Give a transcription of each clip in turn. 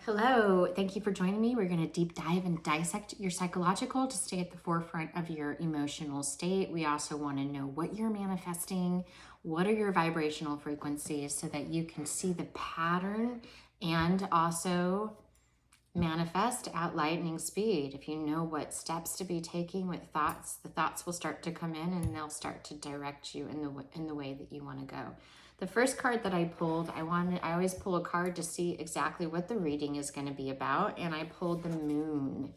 Hello, thank you for joining me. We're going to deep dive and dissect your psychological to stay at the forefront of your emotional state. We also want to know what you're manifesting, what are your vibrational frequencies so that you can see the pattern and also manifest at lightning speed. If you know what steps to be taking with thoughts, the thoughts will start to come in and they'll start to direct you in the way that you want to go. The first card that I pulled, I always pull a card to see exactly what the reading is going to be about, and I pulled the moon.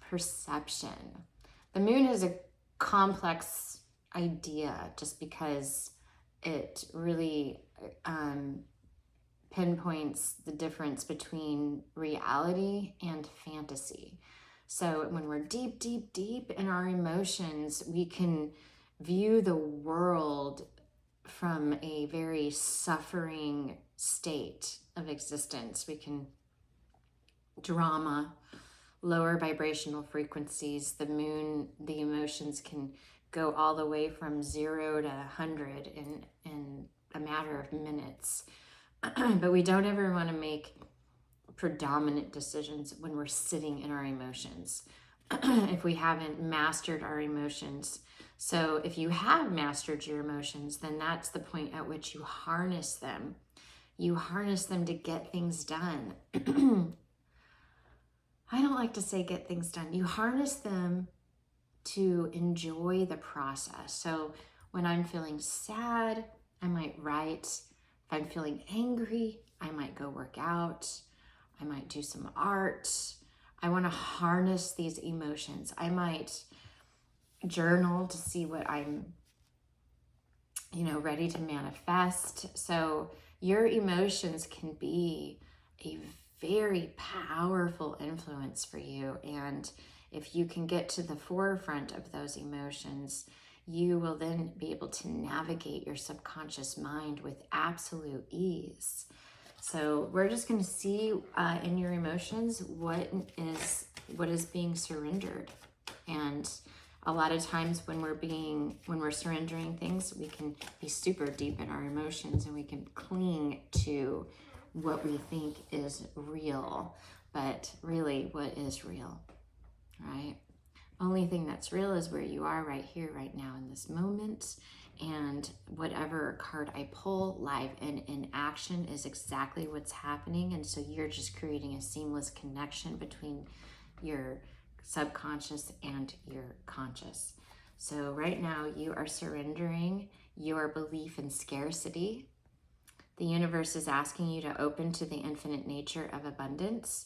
Perception. The moon is a complex idea just because it really pinpoints the difference between reality and fantasy. So when we're deep, deep, deep in our emotions, we can view the world from a very suffering state of existence. We can drama, lower vibrational frequencies. The moon, the emotions can go all the way from 0 to 100 in a matter of minutes. But we don't ever want to make predominant decisions when we're sitting in our emotions if we haven't mastered our emotions. So if you have mastered your emotions, then that's the point at which you harness them. You harness them to get things done. I don't like to say get things done. You harness them to enjoy the process. So when I'm feeling sad, I might write. If I'm feeling angry, I might go work out. I might do some art. I want to harness these emotions. I might journal to see what I'm, ready to manifest. So your emotions can be a very powerful influence for you. And if you can get to the forefront of those emotions, you will then be able to navigate your subconscious mind with absolute ease. So we're just going to see in your emotions what is being surrendered. And a lot of times when we're surrendering things, we can be super deep in our emotions and we can cling to what we think is real. But really, what is real, right? Only thing that's real is where you are right here, right now in this moment. And whatever card I pull, live and in action, is exactly what's happening. And so you're just creating a seamless connection between your subconscious and your conscious. So right now you are surrendering your belief in scarcity. The universe is asking you to open to the infinite nature of abundance.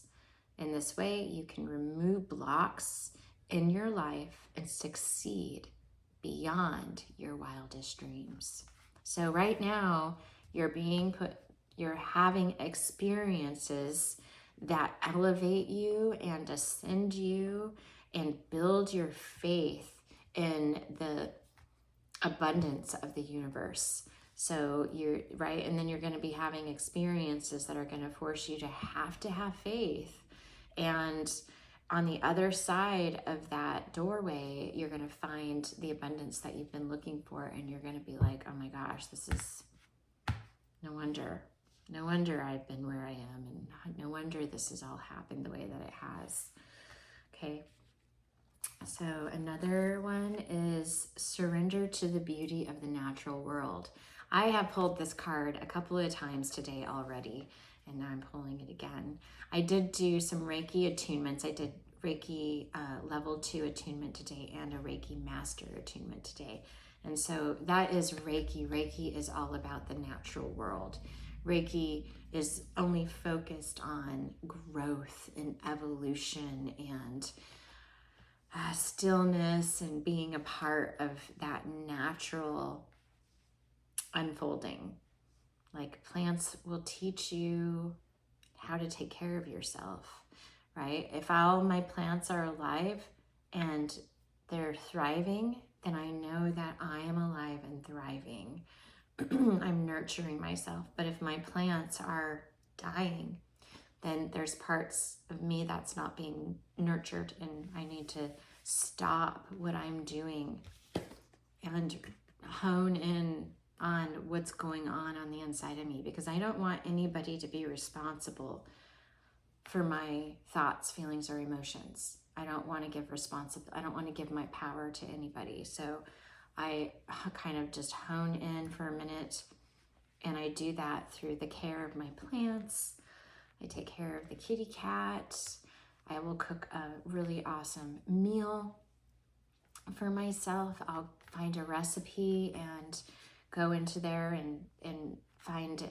In this way, you can remove blocks in your life and succeed beyond your wildest dreams. So right now, you're having experiences that elevate you and ascend you and build your faith in the abundance of the universe. So you're right, and then you're going to be having experiences that are going to force you to have faith. And on the other side of that doorway, you're going to find the abundance that you've been looking for, and you're going to be like, oh my gosh, this is no wonder I've been where I am, and no wonder this has all happened the way that it has. Okay. So another one is surrender to the beauty of the natural world. I have pulled this card a couple of times today already, and now I'm pulling it again. I did do some Reiki attunements. I did Reiki level 2 attunement today and a Reiki master attunement today. And so that is Reiki. Reiki is all about the natural world. Reiki is only focused on growth and evolution and stillness and being a part of that natural unfolding. Like plants will teach you how to take care of yourself, right? If all my plants are alive and they're thriving, then I know that I am alive and thriving. I'm nurturing myself. But if my plants are dying, then there's parts of me that's not being nurtured, and I need to stop what I'm doing and hone in on what's going on the inside of me, because I don't want anybody to be responsible for my thoughts, feelings, or emotions. I don't want to give I don't want to give my power to anybody. So I kind of just hone in for a minute, and I do that through the care of my plants. I take care of the kitty cat. I will cook a really awesome meal for myself. I'll find a recipe and go into there and find,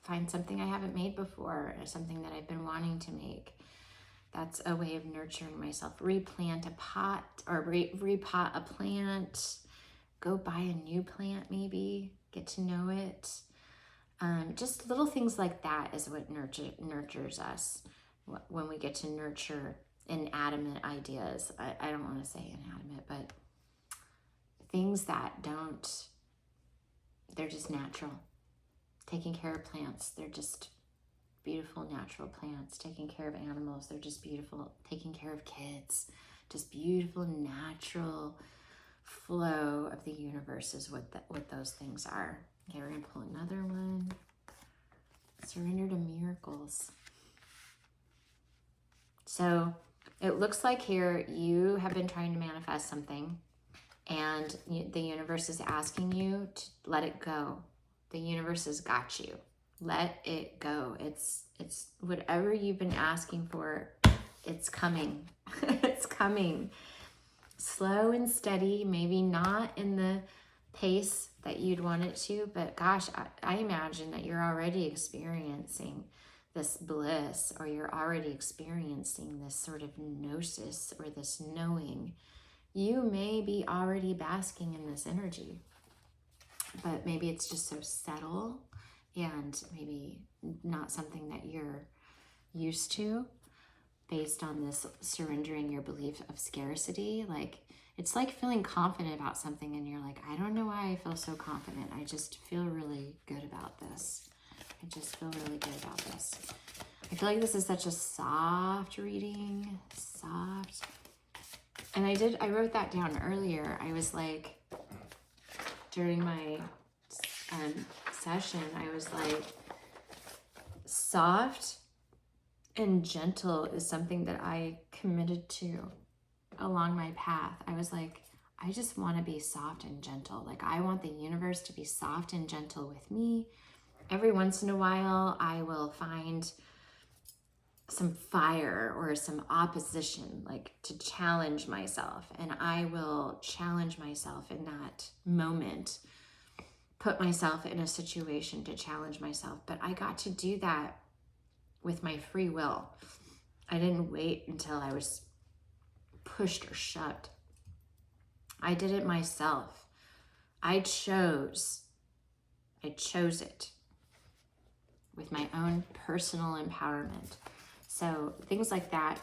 find something I haven't made before, or something that I've been wanting to make. That's a way of nurturing myself. Replant a pot, or repot a plant. Go buy a new plant, maybe. Get to know it. Just little things like that is what nurtures us when we get to nurture inanimate ideas. I don't want to say inanimate, but things that don't, they're just natural. Taking care of plants, they're just beautiful natural plants. Taking care of animals, they're just beautiful. Taking care of kids, just beautiful natural flow of the universe is what those things are. Okay, we're gonna pull another one. Surrender to miracles. So it looks like here you have been trying to manifest something, and the universe is asking you to let it go. The universe has got you. Let it go. It's whatever you've been asking for, it's coming. It's coming. Slow and steady, maybe not in the pace that you'd want it to, but gosh, I imagine that you're already experiencing this bliss, or you're already experiencing this sort of gnosis, or this knowing. You may be already basking in this energy, but maybe it's just so subtle and maybe not something that you're used to, based on this surrendering your belief of scarcity. Like, it's like feeling confident about something, and you're like, I don't know why I feel so confident. I just feel really good about this. I just feel really good about this. I feel like this is such a soft reading, soft. And I wrote that down earlier. I was like, during my session, I was like, soft and gentle is something that I committed to along my path. I was like, I just want to be soft and gentle. Like, I want the universe to be soft and gentle with me. Every once in a while, I will find some fire or some opposition, like to challenge myself. And I will challenge myself in that moment, put myself in a situation to challenge myself. But I got to do that with my free will. I didn't wait until I was pushed or shoved. I did it myself. I chose it with my own personal empowerment. So things like that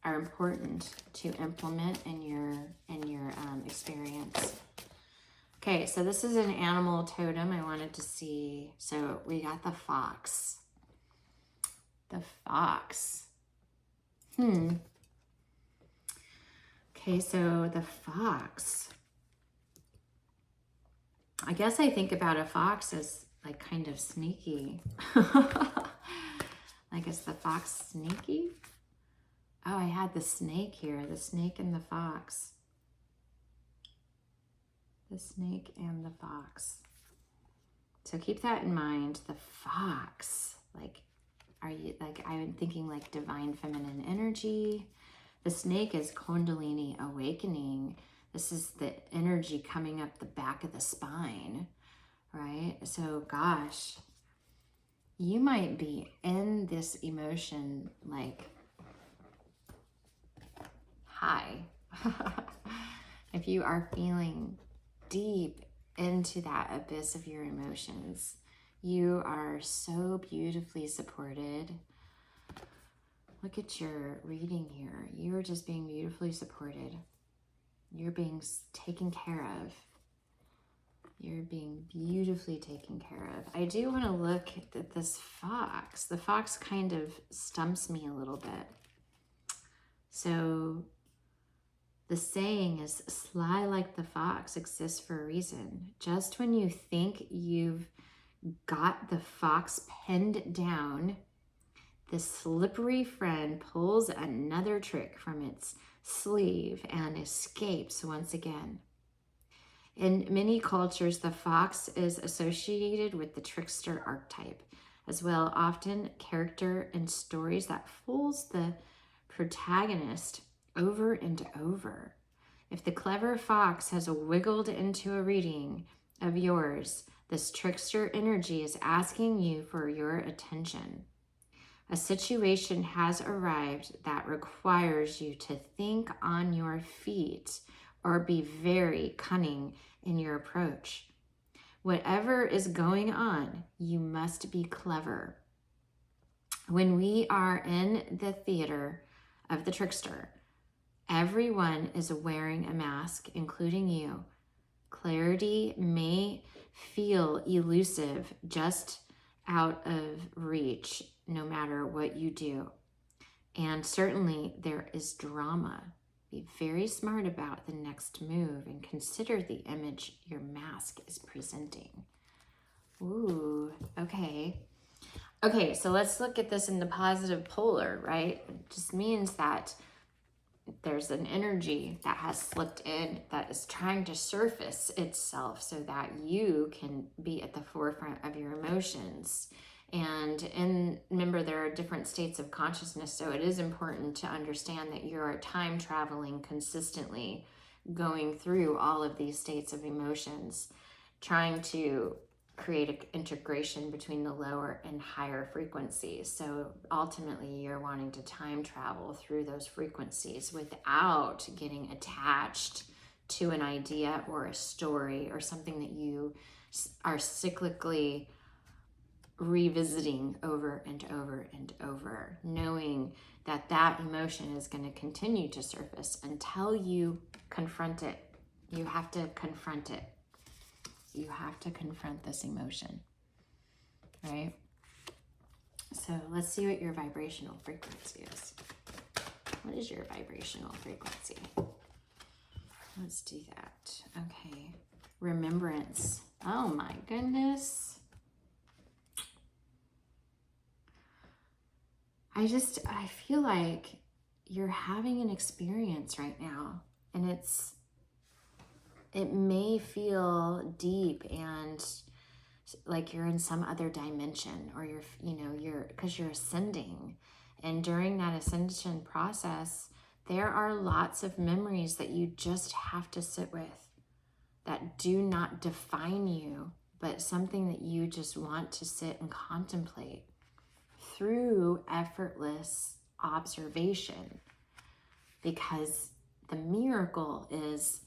are important to implement in your experience. Okay, so this is an animal totem I wanted to see. So we got the fox. The fox. Okay, so the fox. I guess I think about a fox as like kind of sneaky. Like, is the fox sneaky? Oh, I had the snake here. The snake and the fox. The snake and the fox. So keep that in mind. The fox. Like, are you, like, I'm thinking like divine feminine energy. The snake is Kundalini awakening. This is the energy coming up the back of the spine, right? So gosh, you might be in this emotion like high. If you are feeling deep into that abyss of your emotions, you are so beautifully supported. Look at your reading here. You're just being beautifully supported. You're being taken care of. You're being beautifully taken care of. I do want to look at this fox. The fox kind of stumps me a little bit. So the saying is, sly like the fox exists for a reason. Just when you think you've got the fox pinned down, the slippery friend pulls another trick from its sleeve and escapes once again. In many cultures, the fox is associated with the trickster archetype as well, often character in stories that fools the protagonist over and over. If the clever fox has wiggled into a reading of yours, this trickster energy is asking you for your attention. A situation has arrived that requires you to think on your feet or be very cunning in your approach. Whatever is going on, you must be clever. When we are in the theater of the trickster, everyone is wearing a mask, including you. Clarity may feel elusive, just out of reach, no matter what you do. And certainly there is drama. Be very smart about the next move and consider the image your mask is presenting. Ooh, okay. Okay, so let's look at this in the positive polar, right? It just means that there's an energy that has slipped in that is trying to surface itself so that you can be at the forefront of your emotions. And remember, there are different states of consciousness, so it is important to understand that you are time traveling consistently, going through all of these states of emotions, trying to create an integration between the lower and higher frequencies. So ultimately, you're wanting to time travel through those frequencies without getting attached to an idea or a story or something that you are cyclically revisiting over and over and over, knowing that that emotion is going to continue to surface until you confront it. You have to confront it. You have to confront this emotion, right? So let's see what your vibrational frequency is. What is your vibrational frequency? Let's do that. Okay. Remembrance. Oh my goodness. I feel like you're having an experience right now, and it may feel deep and like you're in some other dimension, or because you're ascending. And during that ascension process, there are lots of memories that you just have to sit with that do not define you, but something that you just want to sit and contemplate through effortless observation, because the miracle is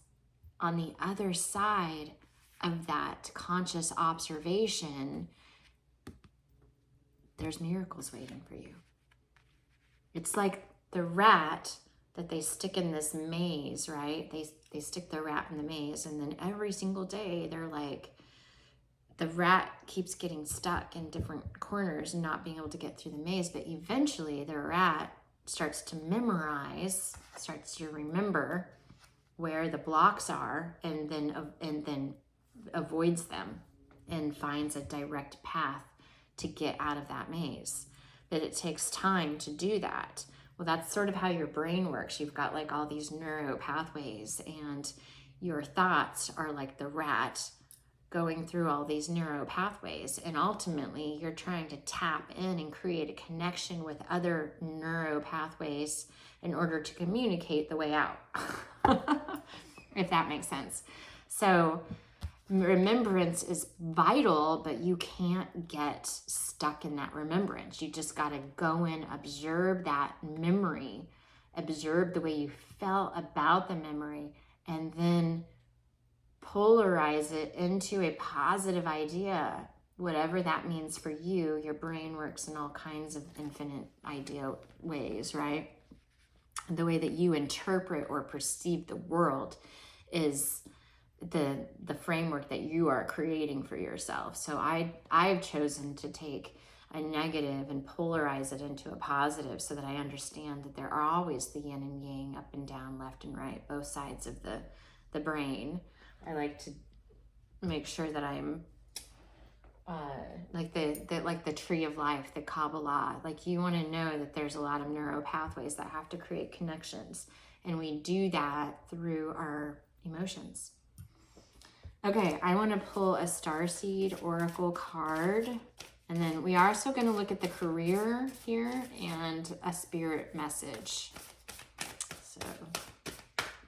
on the other side of that conscious observation. There's miracles waiting for you. It's like the rat that they stick in this maze, right? They stick the rat in the maze, and then every single day they're like, the rat keeps getting stuck in different corners and not being able to get through the maze, but eventually the rat starts to memorize, starts to remember where the blocks are, and then avoids them and finds a direct path to get out of that maze. But it takes time to do that. Well, that's sort of how your brain works. You've got like all these neuro pathways, and your thoughts are like the rat going through all these neuro pathways, and ultimately you're trying to tap in and create a connection with other neuro pathways in order to communicate the way out. If that makes sense. So remembrance is vital, but you can't get stuck in that remembrance. You just got to go in, observe that memory, observe the way you felt about the memory, and then polarize it into a positive idea, whatever that means for you. Your brain works in all kinds of infinite idea ways, right? The way that you interpret or perceive the world is the framework that you are creating for yourself. So I've chosen to take a negative and polarize it into a positive, so that I understand that there are always the yin and yang, up and down, left and right, both sides of the brain. I like to make sure that I'm like the tree of life, the Kabbalah. Like, you want to know that there's a lot of neural pathways that have to create connections. And we do that through our emotions. Okay, I want to pull a Starseed Oracle card. And then we are also going to look at the career here and a spirit message. So,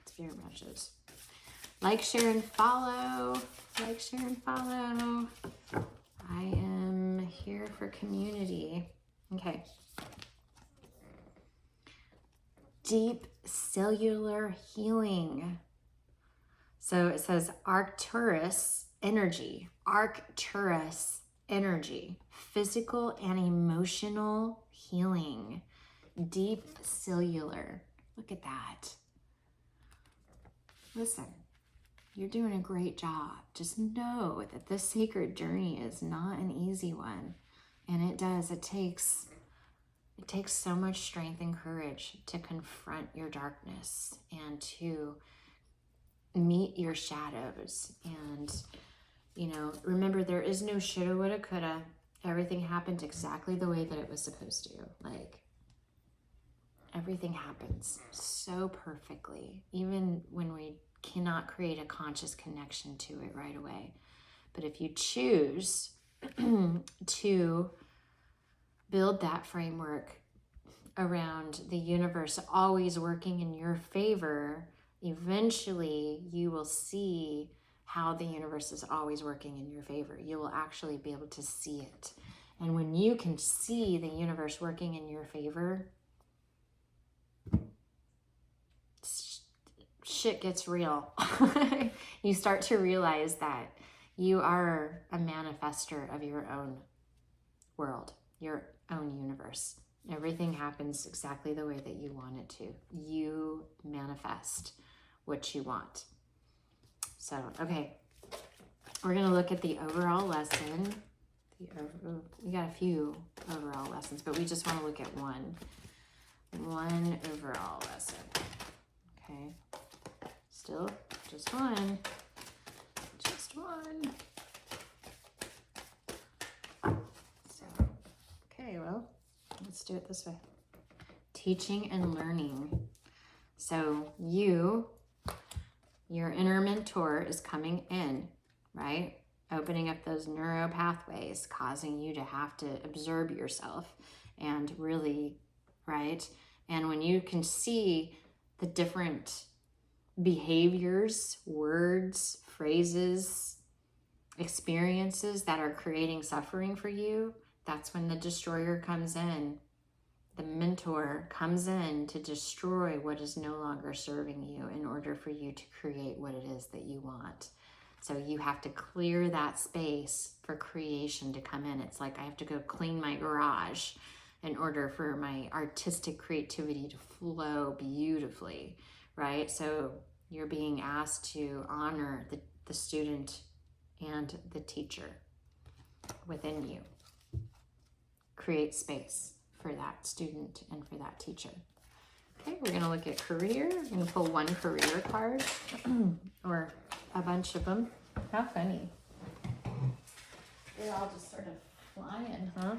spirit message. Like, share, and follow. Like, share, and follow. I am here for community. Okay. Deep cellular healing. So it says Arcturus energy. Arcturus energy. Physical and emotional healing. Deep cellular. Look at that. Listen. You're doing a great job. Just know that this sacred journey is not an easy one. And it takes so much strength and courage to confront your darkness and to meet your shadows. And, you know, remember, there is no shoulda, woulda, coulda. Everything happened exactly the way that it was supposed to. Like, everything happens so perfectly, even when we cannot create a conscious connection to it right away. But if you choose to build that framework around the universe always working in your favor, eventually you will see how the universe is always working in your favor. You will actually be able to see it. And when you can see the universe working in your favor, shit gets real. You start to realize that you are a manifester of your own world, your own universe. Everything happens exactly the way that you want it to. You manifest what you want. So, okay, we're going to look at the overall lesson. We got a few overall lessons, but we just want to look at one overall lesson. Okay. Still, just one. So, okay, well, let's do it this way. Teaching and learning. So your inner mentor is coming in, right? Opening up those neuro pathways, causing you to have to observe yourself and really, right? And when you can see the different behaviors, words, phrases, experiences that are creating suffering for you, that's when the destroyer comes in. The mentor comes in to destroy what is no longer serving you in order for you to create what it is that you want. So you have to clear that space for creation to come in. It's like I have to go clean my garage in order for my artistic creativity to flow beautifully, right? So you're being asked to honor the student and the teacher within you. Create space for that student and for that teacher. Okay, we're going to look at career. I'm going to pull one career card or a bunch of them. How funny. They're all just sort of flying, huh?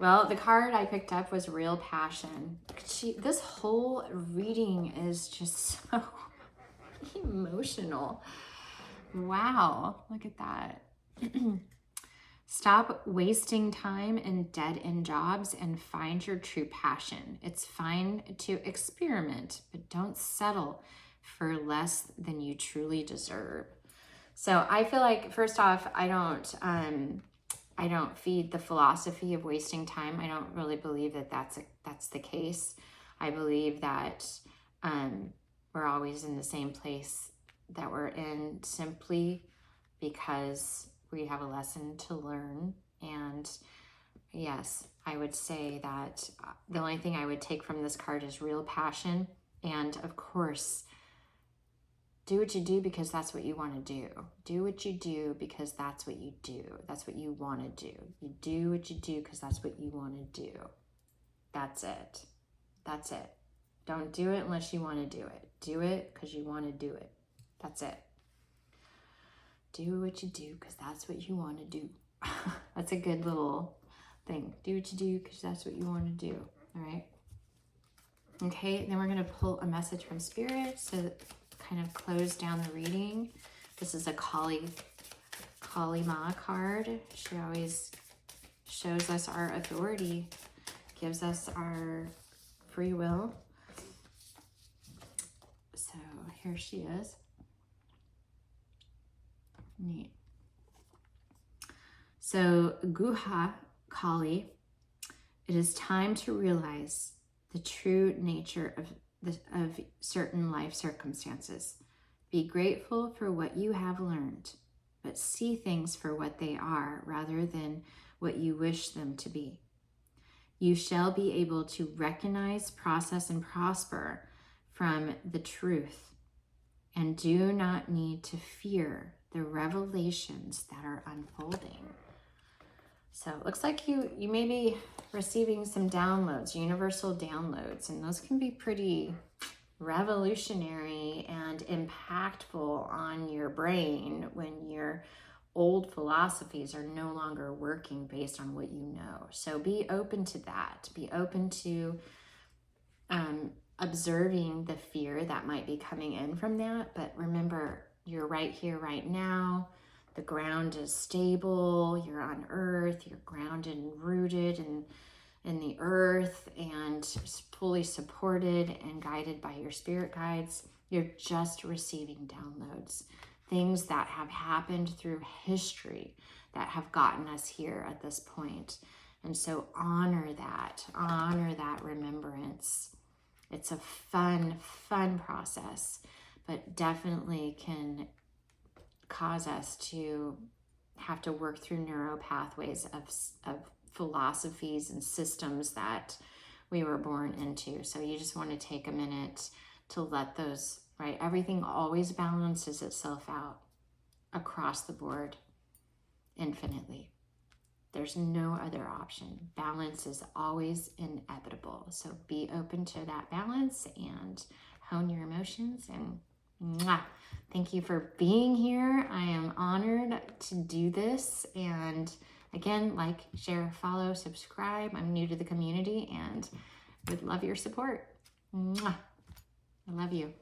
Well, the card I picked up was Real Passion. This whole reading is just so emotional. Wow, look at that. Stop wasting time in dead-end jobs and find your true passion. It's fine to experiment, but don't settle for less than you truly deserve. So I feel like, first off, I don't feed the philosophy of wasting time. I don't really believe that that's the case. I believe that we're always in the same place that we're in simply because we have a lesson to learn. And yes, I would say that the only thing I would take from this card is real passion. And of course, do what you do because that's what you want to do. Do what you do because that's what you do. That's what you want to do. You do what you do because that's what you want to do. That's it. That's it. Don't do it unless you want to do it. Do it because you want to do it. That's it. Do what you do because that's what you want to do. That's a good little thing. Do what you do because that's what you want to do. All right. Okay, then we're going to pull a message from Spirit to kind of close down the reading. This is a Kali Ma card. She always shows us our authority, gives us our free will. So here she is. Neat. So Guha Kali, it is time to realize the true nature of certain life circumstances. Be grateful for what you have learned, but see things for what they are rather than what you wish them to be. You shall be able to recognize, process, and prosper from the truth, and do not need to fear the revelations that are unfolding. So it looks like you may be receiving some downloads, universal downloads, and those can be pretty revolutionary and impactful on your brain when your old philosophies are no longer working based on what you know. So be open to that. Be open to observing the fear that might be coming in from that. But remember, you're right here, right now. The ground is stable. You're on earth. You're grounded and rooted in the earth and fully supported and guided by your spirit guides. You're just receiving downloads, things that have happened through history that have gotten us here at this point. And so honor that remembrance. It's a fun process, but definitely can cause us to have to work through neural pathways of philosophies and systems that we were born into. So you just want to take a minute to let those, right? Everything always balances itself out across the board infinitely. There's no other option. Balance is always inevitable. So be open to that balance and hone your emotions. And mwah, thank you for being here. I am honored to do this. And again, like, share, follow, subscribe. I'm new to the community and would love your support. Mwah. I love you.